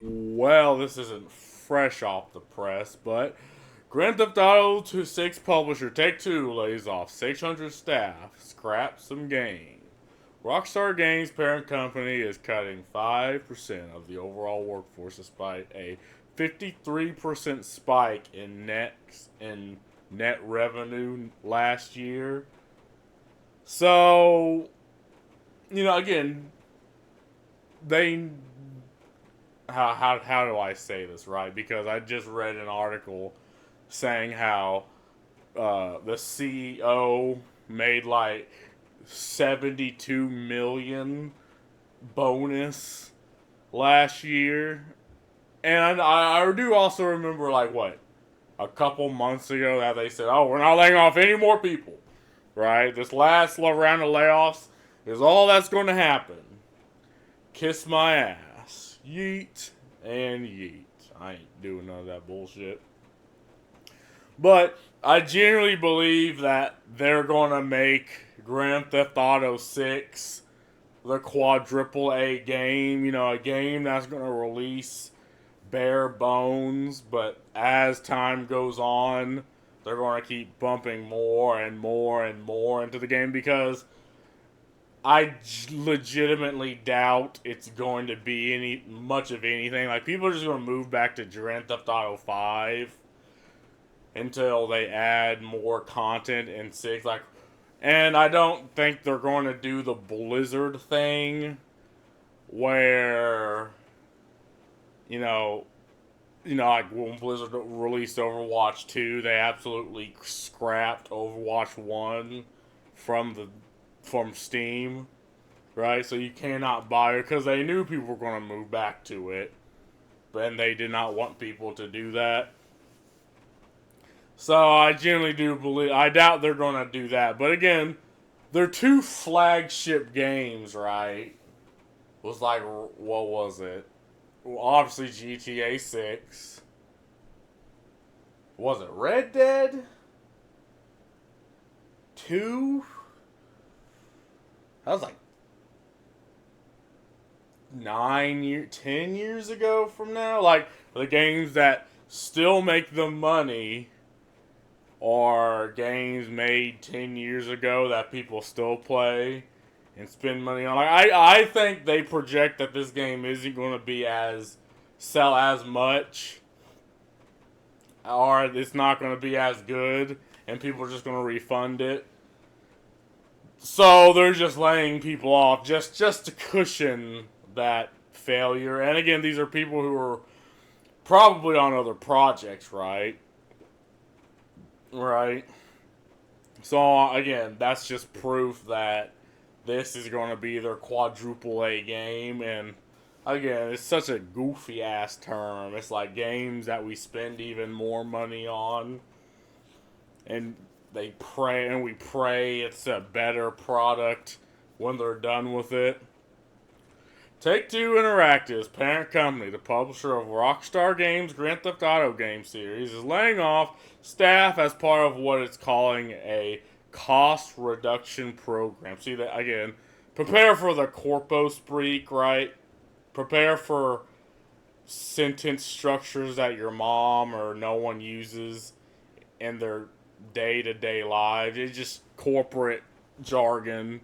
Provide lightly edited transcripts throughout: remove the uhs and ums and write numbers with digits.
Well, this isn't fresh off the press, but Grand Theft Auto 6 publisher Take-Two lays off 600 staff, scraps some game. Rockstar Games' parent company is cutting 5% of the overall workforce despite a 53% spike in net revenue last year. So, again, they how do I say this right? Because I just read an article saying how the CEO made like 72 million bonus last year, and I do also remember like what a couple months ago that they said, "Oh, we're not laying off any more people." Right? This last round of layoffs is all that's going to happen. Kiss my ass. Yeet and yeet. I ain't doing none of that bullshit. But I genuinely believe that they're going to make Grand Theft Auto 6 the quadruple A game. A game that's going to release bare bones, but as time goes on, they're going to keep bumping more and more and more into the game because I legitimately doubt it's going to be any much of anything. Like people are just going to move back to Grand Theft Auto 5 until they add more content in 6. And I don't think they're going to do the Blizzard thing where you know like when Blizzard released Overwatch 2, they absolutely scrapped Overwatch 1 from Steam, right? So you cannot buy it because they knew people were going to move back to it, and they did not want people to do that. So I generally do believe. I doubt they're going to do that. But again, their two flagship games, right? Was like, what was it? Well, obviously GTA 6. Was it Red Dead 2? That was like 10 years ago from now. Like the games that still make the money are games made 10 years ago that people still play and spend money on. Like I think they project that this game isn't going to be as sell as much, or it's not going to be as good, and people are just going to refund it. So they're just laying people off just to cushion that failure. And again, these are people who are probably on other projects, right? Right. So again, that's just proof that this is going to be their quadruple A game. And again, it's such a goofy ass term. It's like games that we spend even more money on, and we pray it's a better product when they're done with it. Take Two Interactive's parent company, the publisher of Rockstar Games' Grand Theft Auto game series, is laying off staff as part of what it's calling a cost reduction program. See that again? Prepare for the corpo spreak, right? Prepare for sentence structures that your mom or no one uses in their day to day lives. It's just corporate jargon.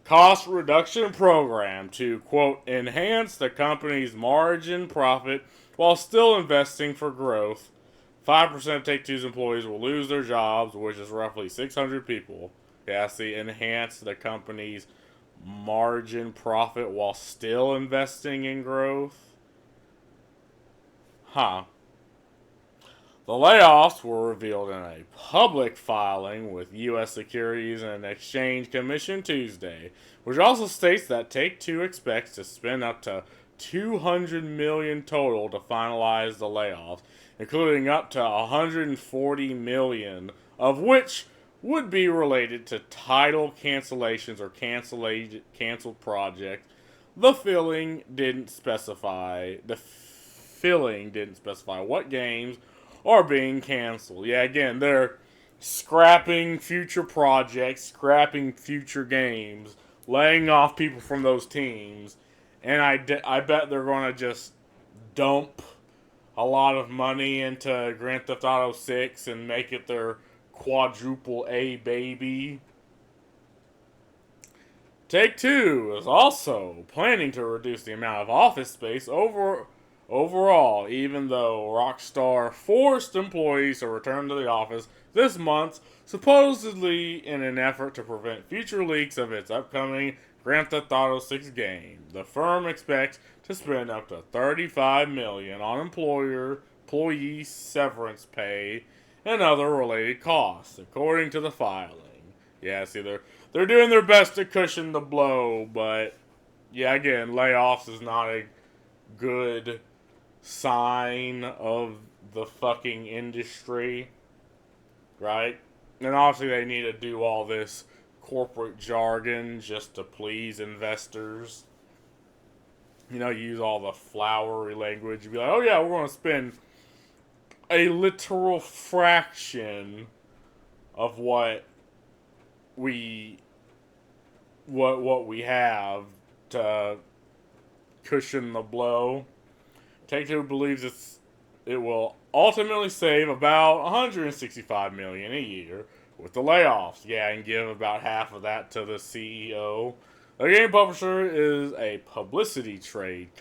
Cost reduction program to, quote, enhance the company's margin profit while still investing for growth. 5% of Take Two's employees will lose their jobs, which is roughly 600 people. Yeah, see, enhance the company's margin profit while still investing in growth. Huh. The layoffs were revealed in a public filing with U.S. Securities and Exchange Commission Tuesday, which also states that Take Two expects to spend up to $200 million total to finalize the layoffs, including up to $140 million, of which would be related to title cancellations or canceled projects. The filling didn't specify what games are being canceled. Yeah, again, they're scrapping future projects, scrapping future games, laying off people from those teams, and I bet they're going to just dump a lot of money into Grand Theft Auto 6 and make it their quadruple A baby. Take-Two is also planning to reduce the amount of office space overall, even though Rockstar forced employees to return to the office this month, supposedly in an effort to prevent future leaks of its upcoming Grand Theft Auto 6 game. The firm expects to spend up to $35 million on employee severance pay and other related costs, according to the filing. Yeah, see, they're doing their best to cushion the blow, but yeah, again, layoffs is not a good sign of the fucking industry, right? And obviously they need to do all this corporate jargon just to please investors. You know, use all the flowery language. Be like, oh yeah, we're going to spend a literal fraction of what we have to cushion the blow. Take-Two believes it will ultimately save about $165 million a year with the layoffs. Yeah, and give about half of that to the CEO. The game publisher is a publicly traded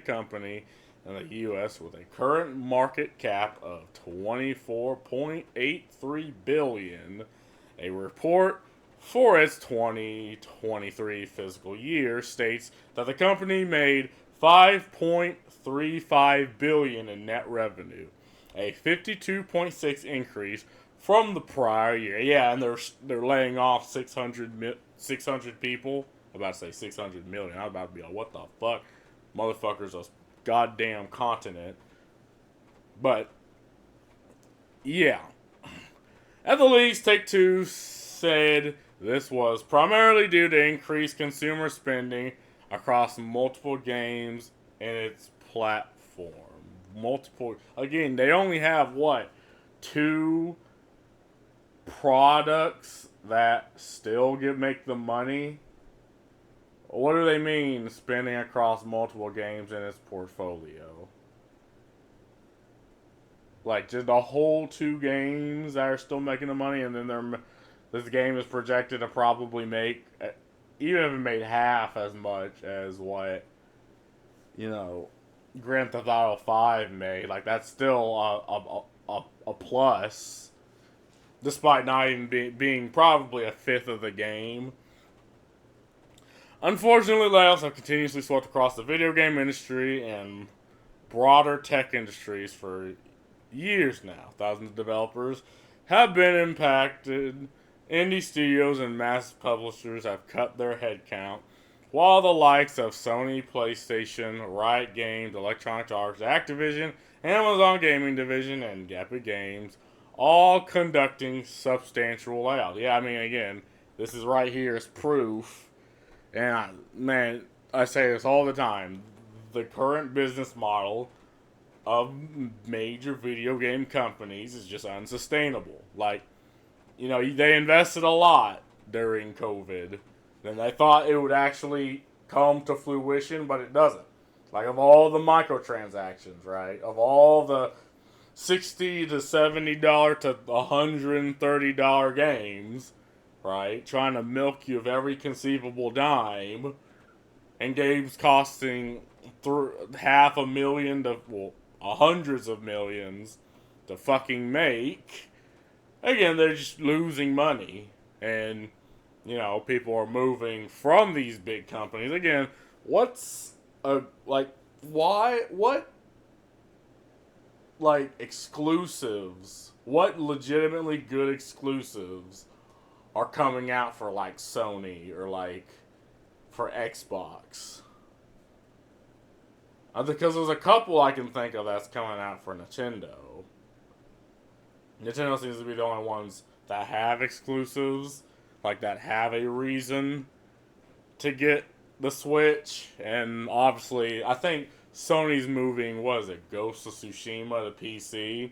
company in the U.S. with a current market cap of $24.83 billion. A report for its 2023 fiscal year states that the company made $5.35 billion in net revenue, a 52.6 increase from the prior year. Yeah, and they're laying off 600 people. I'm about to say 600 million. I'm about to be like, what the fuck? Motherfuckers, a goddamn continent. But yeah, at the least, Take-Two said this was primarily due to increased consumer spending across multiple games in its platform. Again, they only have, what, 2 products that still make the money? What do they mean, spending across multiple games in its portfolio? Like, just the whole 2 games that are still making the money, and then this game is projected to probably make, even if it made half as much as what, Grand Theft Auto 5 made. Like, that's still a plus, despite not even being probably a fifth of the game. Unfortunately, layoffs have continuously swept across the video game industry and broader tech industries for years now. Thousands of developers have been impacted. Indie studios and massive publishers have cut their headcount, while the likes of Sony, PlayStation, Riot Games, Electronic Arts, Activision, Amazon Gaming Division, and Epic Games all conducting substantial layoffs. Yeah, I mean, again, this is right here is proof. And I say this all the time. The current business model of major video game companies is just unsustainable. Like, they invested a lot during COVID. Then they thought it would actually come to fruition, but it doesn't. Like, of all the microtransactions, right? Of all the $60 to $70 to $130 games, right? Trying to milk you of every conceivable dime, and games costing $500,000 to, hundreds of millions to fucking make. Again, they're just losing money, and people are moving from these big companies. Again, what exclusives? What legitimately good exclusives are coming out for like Sony or like for Xbox? Because there's a couple I can think of that's coming out for Nintendo. Nintendo seems to be the only ones that have exclusives, like that have a reason to get the Switch. And obviously, I think Sony's moving, Ghost of Tsushima to PC.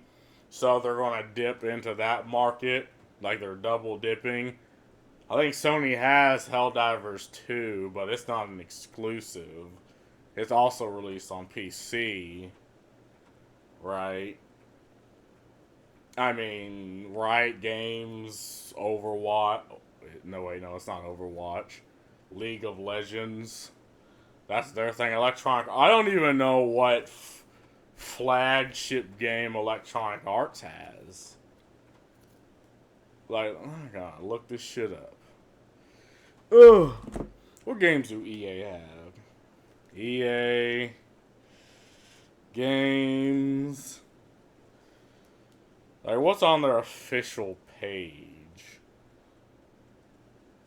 So they're going to dip into that market, like they're double dipping. I think Sony has Helldivers 2, but it's not an exclusive. It's also released on PC, right? I mean, Riot Games, Overwatch. No, wait, no, it's not Overwatch. League of Legends. That's their thing. Electronic. I don't even know what flagship game Electronic Arts has. Like, oh my god, look this shit up. Ugh. What games do EA have? EA games. Like, what's on their official page?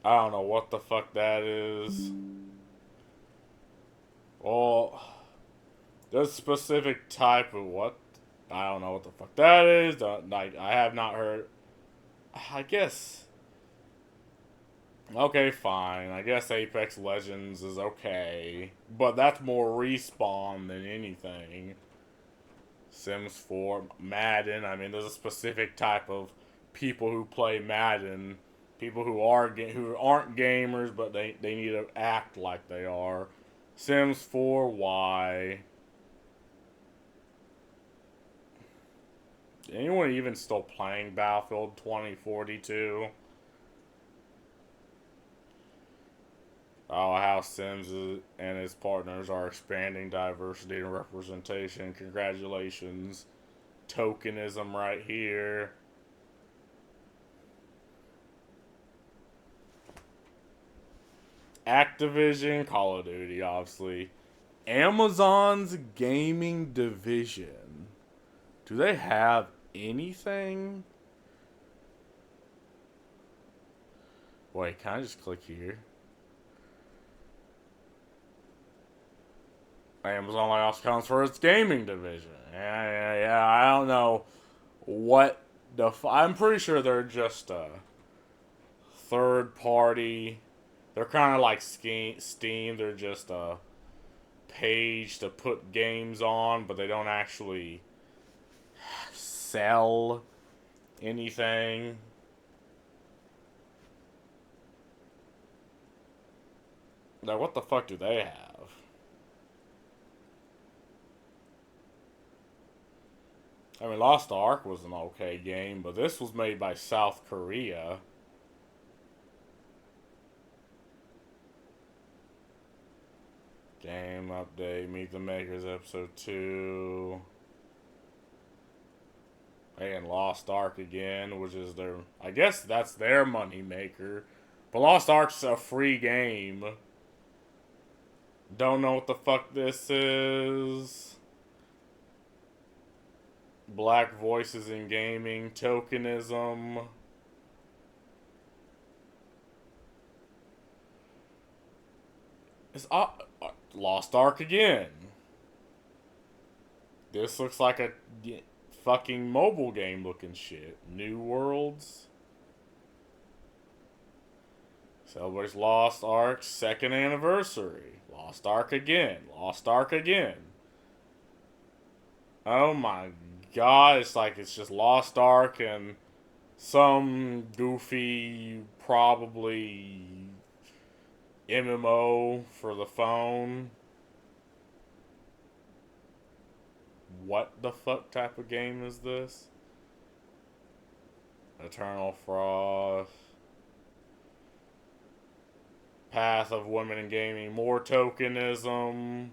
I don't know what the fuck that is. Well, there's a specific type of what? I don't know what the fuck that is. I have not heard. I guess. Okay, fine. I guess Apex Legends is okay. But that's more Respawn than anything. Sims 4, Madden. I mean, there's a specific type of people who play Madden. People who aren't gamers, but they need to act like they are. Sims 4, why? Anyone even still playing Battlefield 2042? Oh, how Sims and his partners are expanding diversity and representation. Congratulations. Tokenism right here. Activision, Call of Duty, obviously. Amazon's gaming division. Do they have anything? Wait, can I just click here? Amazon also counts for its gaming division. Yeah. I don't know what I'm pretty sure they're just a third party. They're kind of like Steam. They're just a page to put games on, but they don't actually sell anything. Like, what the fuck do they have? I mean, Lost Ark was an okay game, but this was made by South Korea. Game update, Meet the Makers episode 2. And Lost Ark again, which is their, I guess that's their money maker. But Lost Ark's a free game. Don't know what the fuck this is. Black voices in gaming, tokenism. It's Lost Ark again. This looks like a fucking mobile game looking shit. New Worlds. Celebrates Lost Ark's second anniversary. Lost Ark again. Lost Ark again. Oh my god, it's like it's just Lost Ark and some goofy, probably MMO for the phone. What the fuck type of game is this? Eternal Frost. Path of Women in Gaming. More tokenism.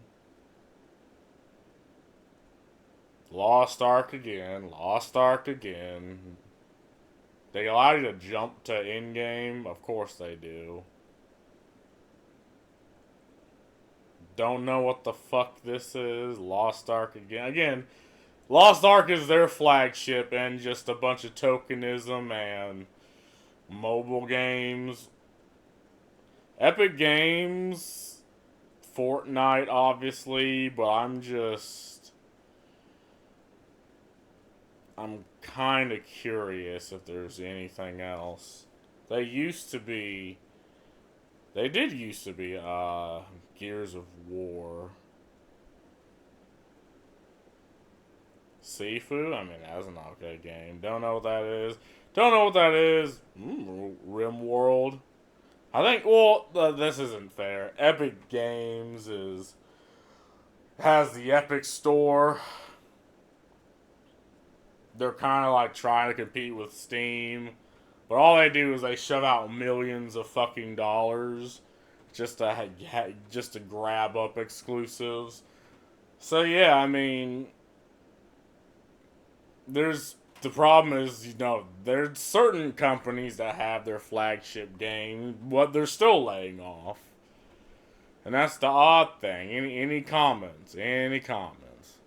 Lost Ark again. Lost Ark again. They allow you to jump to in-game? Of course they do. Don't know what the fuck this is. Lost Ark again. Again, Lost Ark is their flagship and just a bunch of tokenism and mobile games. Epic Games, Fortnite, obviously, but I'm kind of curious if there's anything else. They did used to be, Gears of War. Sifu? I mean, that's an okay game. Don't know what that is. RimWorld. I think, well, this isn't fair. Epic Games is has the Epic Store. They're kind of like trying to compete with Steam, but all they do is they shove out millions of fucking dollars just to grab up exclusives. So yeah, I mean, there's the problem is, there's certain companies that have their flagship game, what they're still laying off, and that's the odd thing. Any comments? Any comments?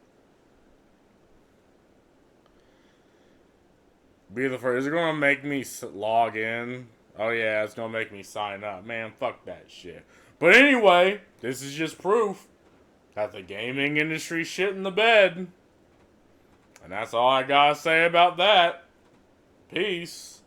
Be the first. Is it gonna make me log in? Oh yeah, it's gonna make me sign up. Man, fuck that shit. But anyway, this is just proof that the gaming industry shit in the bed. And that's all I gotta say about that. Peace.